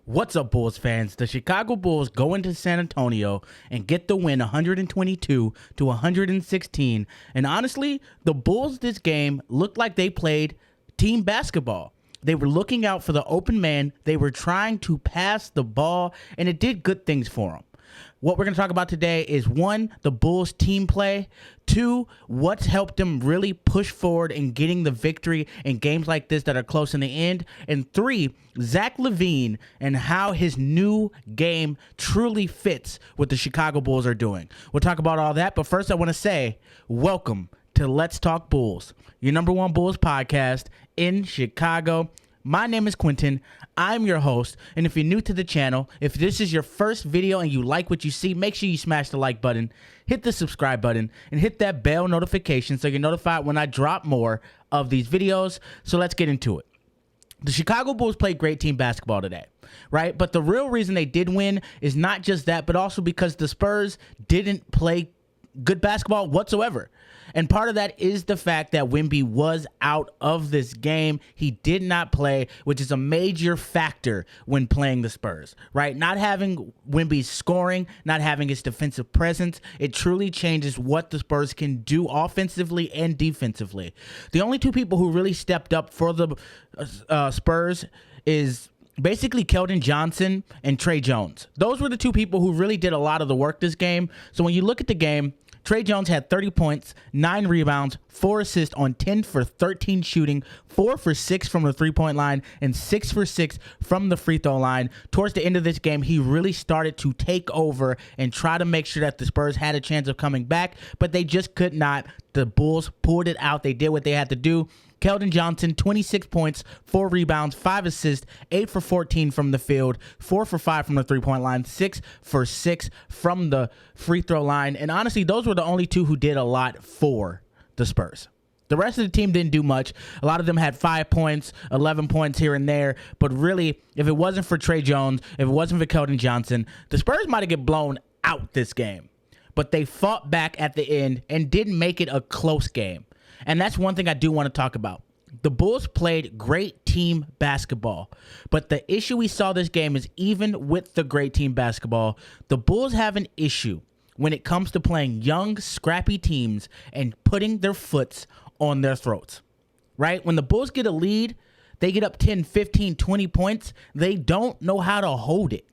What's up, Bulls fans? The Chicago Bulls go into San Antonio and get the win 122 to 116. And honestly, the Bulls this game looked like they played team basketball. They were looking out for the open man. They were trying to pass the ball, and it did good things for them. What we're going to talk about today is, one, the Bulls team play, two, what's helped them really push forward in getting the victory in games like this that are close in the end, and three, Zach LaVine and how his new game truly fits what the Chicago Bulls are doing. We'll talk about all that, but first I want to say welcome to Let's Talk Bulls, your number one Bulls podcast in Chicago. My name is Quinton. I'm your host, and if you're new to the channel, if this is your first video and you like what you see, make sure you smash the like button, hit the subscribe button, and hit that bell notification so you're notified when I drop more of these videos. So let's get into it. The Chicago Bulls played great team basketball today, right? But the real reason they did win is not just that, but also because the Spurs didn't play good basketball whatsoever. And part of that is the fact that Wemby was out of this game. He did not play, which is a major factor when playing the Spurs, right? Not having Wemby's scoring, not having his defensive presence, it truly changes what the Spurs can do offensively and defensively. The only two people who really stepped up for the Spurs is basically Keldon Johnson and Tre Jones. Those were the two people who really did a lot of the work this game. So when you look at the game, Tre Jones had 30 points, 9 rebounds, 4 assists on 10 for 13 shooting, 4 for 6 from the three-point line, and 6 for 6 from the free throw line. Towards the end of this game, he really started to take over and try to make sure that the Spurs had a chance of coming back, but they just could not. The Bulls pulled it out. They did what they had to do. Keldon Johnson, 26 points, 4 rebounds, 5 assists, 8 for 14 from the field, 4 for 5 from the three-point line, 6 for 6 from the free throw line. And honestly, those were the only two who did a lot for the Spurs. The rest of the team didn't do much. A lot of them had 5 points, 11 points here and there. But really, if it wasn't for Tre Jones, if it wasn't for Keldon Johnson, the Spurs might have get blown out this game. But they fought back at the end and didn't make it a close game. And that's one thing I do want to talk about. The Bulls played great team basketball, but the issue we saw this game is, even with the great team basketball, the Bulls have an issue when it comes to playing young, scrappy teams and putting their foots on their throats, right? When the Bulls get a lead, they get up 10, 15, 20 points. They don't know how to hold it.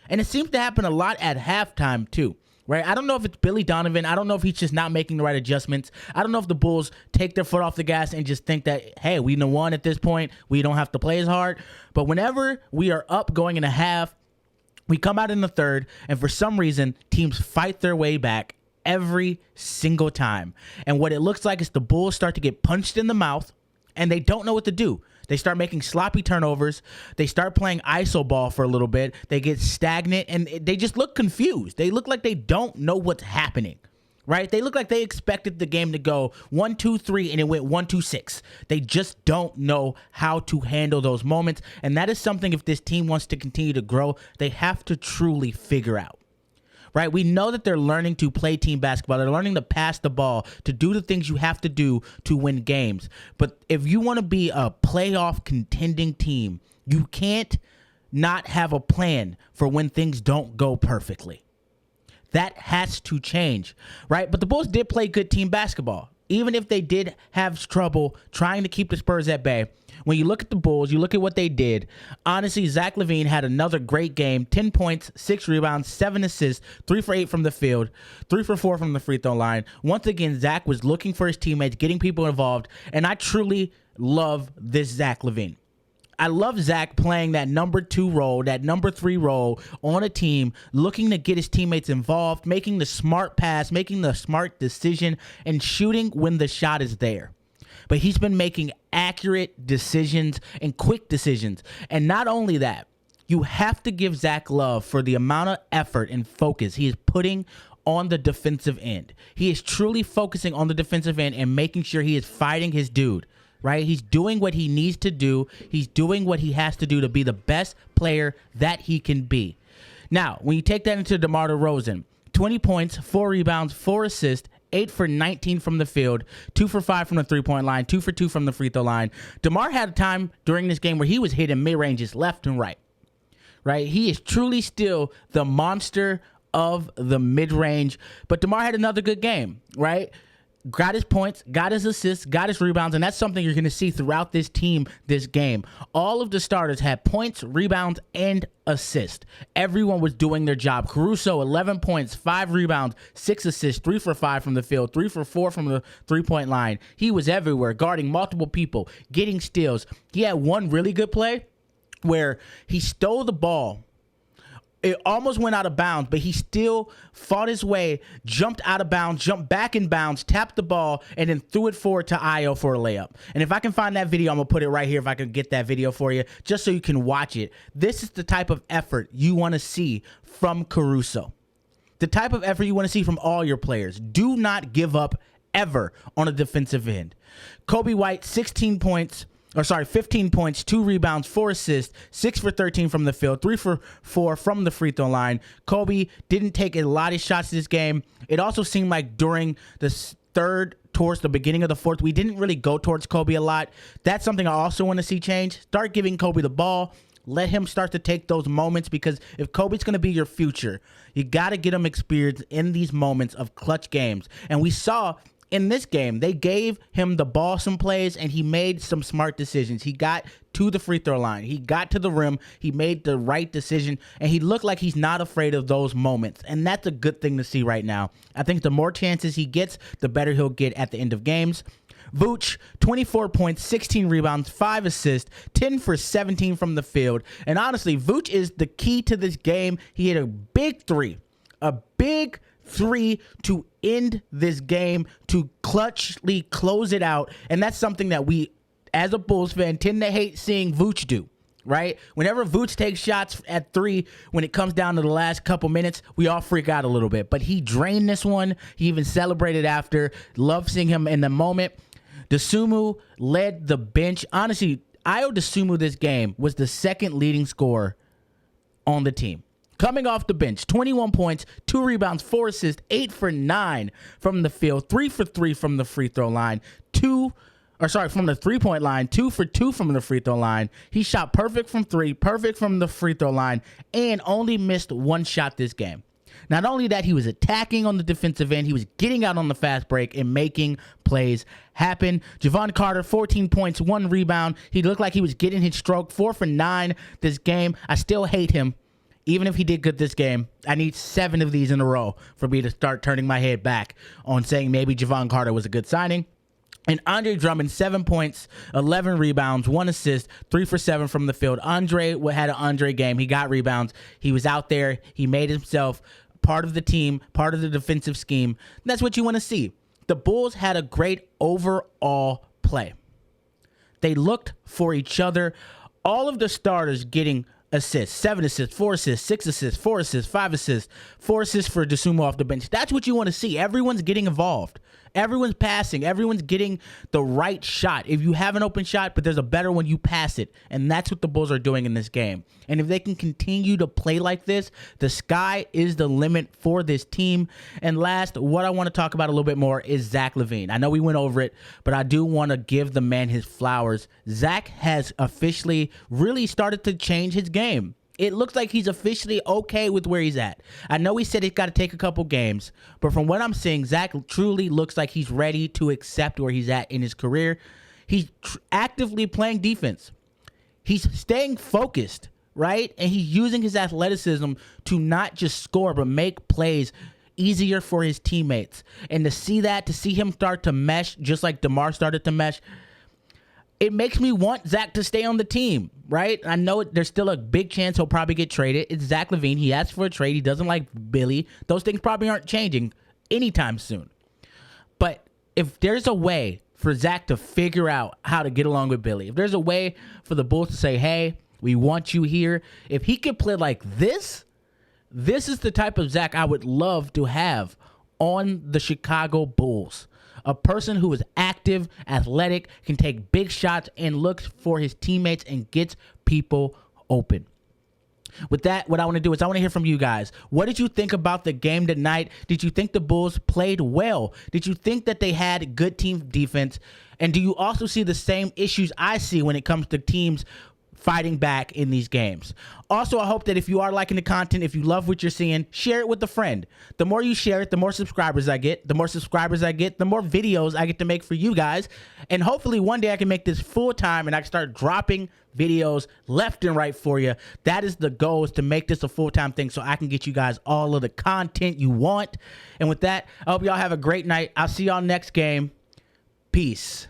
And it seems to happen a lot at halftime too. Right? I don't know if it's Billy Donovan. I don't know if he's just not making the right adjustments. I don't know if the Bulls take their foot off the gas and just think that, hey, we won at this point. We don't have to play as hard. But whenever we are up going in a half, we come out in the third, and for some reason, teams fight their way back every single time. And what it looks like is the Bulls start to get punched in the mouth, and they don't know what to do. They start making sloppy turnovers. They start playing iso ball for a little bit. They get stagnant, and they just look confused. They look like they don't know what's happening, right? They look like they expected the game to go 1-2-3, and it went 1-2-6. They just don't know how to handle those moments, and that is something, if this team wants to continue to grow, they have to truly figure out. Right? We know that they're learning to play team basketball. They're learning to pass the ball, to do the things you have to do to win games. But if you want to be a playoff contending team, you can't not have a plan for when things don't go perfectly. That has to change, right? But the Bulls did play good team basketball. Even if they did have trouble trying to keep the Spurs at bay, when you look at the Bulls, you look at what they did, honestly, Zach LaVine had another great game, 10 points, 6 rebounds, 7 assists, 3 for 8 from the field, 3 for 4 from the free throw line. Once again, Zach was looking for his teammates, getting people involved, and I truly love this Zach LaVine. I love Zach playing that number 2 role, that number 3 role on a team, looking to get his teammates involved, making the smart pass, making the smart decision, and shooting when the shot is there. But he's been making accurate decisions and quick decisions. And not only that, you have to give Zach love for the amount of effort and focus he is putting on the defensive end. He is truly focusing on the defensive end and making sure he is fighting his dude. Right? He's doing what he needs to do. He's doing what he has to do to be the best player that he can be. Now, when you take that into DeMar DeRozan, 20 points, 4 rebounds, 4 assists, 8 for 19 from the field, 2 for 5 from the three-point line, 2 for 2 from the free throw line. DeMar had a time during this game where he was hitting mid-ranges left and right. right? He is truly still the monster of the mid-range. But DeMar had another good game, right? Got his points, got his assists, got his rebounds, and that's something you're going to see throughout this team this game. All of the starters had points, rebounds, and assists. Everyone was doing their job. Caruso, 11 points, 5 rebounds, 6 assists, 3 for 5 from the field, 3 for 4 from the three-point line. He was everywhere, guarding multiple people, getting steals. He had one really good play where he stole the ball. It almost went out of bounds, but he still fought his way, jumped out of bounds, jumped back in bounds, tapped the ball, and then threw it forward to Io for a layup. And if I can find that video, I'm going to put it right here if I can get that video for you, just so you can watch it. This is the type of effort you want to see from Caruso. The type of effort you want to see from all your players. Do not give up ever on a defensive end. Kobe White, 15 points, 2 rebounds, 4 assists, 6 for 13 from the field, 3 for 4 from the free throw line. Kobe didn't take a lot of shots this game. It also seemed like during the third towards the beginning of the fourth, we didn't really go towards Kobe a lot. That's something I also want to see change. Start giving Kobe the ball. Let him start to take those moments, because if Kobe's going to be your future, you got to get him experience in these moments of clutch games. And we saw in this game, they gave him the ball some plays, and he made some smart decisions. He got to the free throw line. He got to the rim. He made the right decision, and he looked like he's not afraid of those moments. And that's a good thing to see right now. I think the more chances he gets, the better he'll get at the end of games. Vooch, 24 points, 16 rebounds, 5 assists, 10 for 17 from the field. And honestly, Vooch is the key to this game. He hit a big three to end this game, to clutchly close it out. And that's something that we, as a Bulls fan, tend to hate seeing Vooch do, right? Whenever Vooch takes shots at 3, when it comes down to the last couple minutes, we all freak out a little bit. But he drained this one. He even celebrated after. Love seeing him in the moment. Dosunmu led the bench. Honestly, Ayo Dosunmu this game was the second leading scorer on the team. Coming off the bench, 21 points, 2 rebounds, 4 assists, 8 for 9 from the field, 3 for 3 from the free throw line, from the three-point line, 2 for 2 from the free throw line. He shot perfect from 3, perfect from the free throw line, and only missed 1 shot this game. Not only that, he was attacking on the defensive end, he was getting out on the fast break and making plays happen. Javon Carter, 14 points, 1 rebound. He looked like he was getting his stroke, 4 for 9 this game. I still hate him. Even if he did good this game, I need 7 of these in a row for me to start turning my head back on saying maybe Javon Carter was a good signing. And Andre Drummond, 7 points, 11 rebounds, 1 assist, 3 for 7 from the field. Andre had an Andre game. He got rebounds. He was out there. He made himself part of the team, part of the defensive scheme. That's what you want to see. The Bulls had a great overall play. They looked for each other. All of the starters getting assists, 7 assists, 4 assists, 6 assists, 4 assists, 5 assists, 4 assists for Dosunmu off the bench. That's what you want to see. Everyone's getting involved. Everyone's passing. Everyone's getting the right shot. If you have an open shot, but there's a better one, you pass it. And that's what the Bulls are doing in this game. And if they can continue to play like this, the sky is the limit for this team. And last, what I want to talk about a little bit more is Zach LaVine. I know we went over it, but I do want to give the man his flowers. Zach has officially really started to change his game. It looks like he's officially okay with where he's at. I know he said he's got to take a couple games, but from what I'm seeing, Zach truly looks like he's ready to accept where he's at in his career. He's actively playing defense. He's staying focused, right? And he's using his athleticism to not just score, but make plays easier for his teammates. And to see him start to mesh, just like DeMar started to mesh, it makes me want Zach to stay on the team, right? I know there's still a big chance he'll probably get traded. It's Zach LaVine. He asked for a trade. He doesn't like Billy. Those things probably aren't changing anytime soon. But if there's a way for Zach to figure out how to get along with Billy, if there's a way for the Bulls to say, hey, we want you here, if he could play like this is the type of Zach I would love to have on the Chicago Bulls. A person who is active, athletic, can take big shots and looks for his teammates and gets people open. With that, what I want to do is I want to hear from you guys. What did you think about the game tonight? Did you think the Bulls played well? Did you think that they had good team defense? And do you also see the same issues I see when it comes to teams fighting back in these games. Also, I hope that if you are liking the content, if you love what you're seeing, share it with a friend. The more you share it, the more subscribers I get. The more subscribers I get, the more videos I get to make for you guys. And hopefully one day I can make this full time and I can start dropping videos left and right for you. That is the goal, is to make this a full-time thing so I can get you guys all of the content you want. And with that, I hope y'all have a great night. I'll see y'all next game. Peace.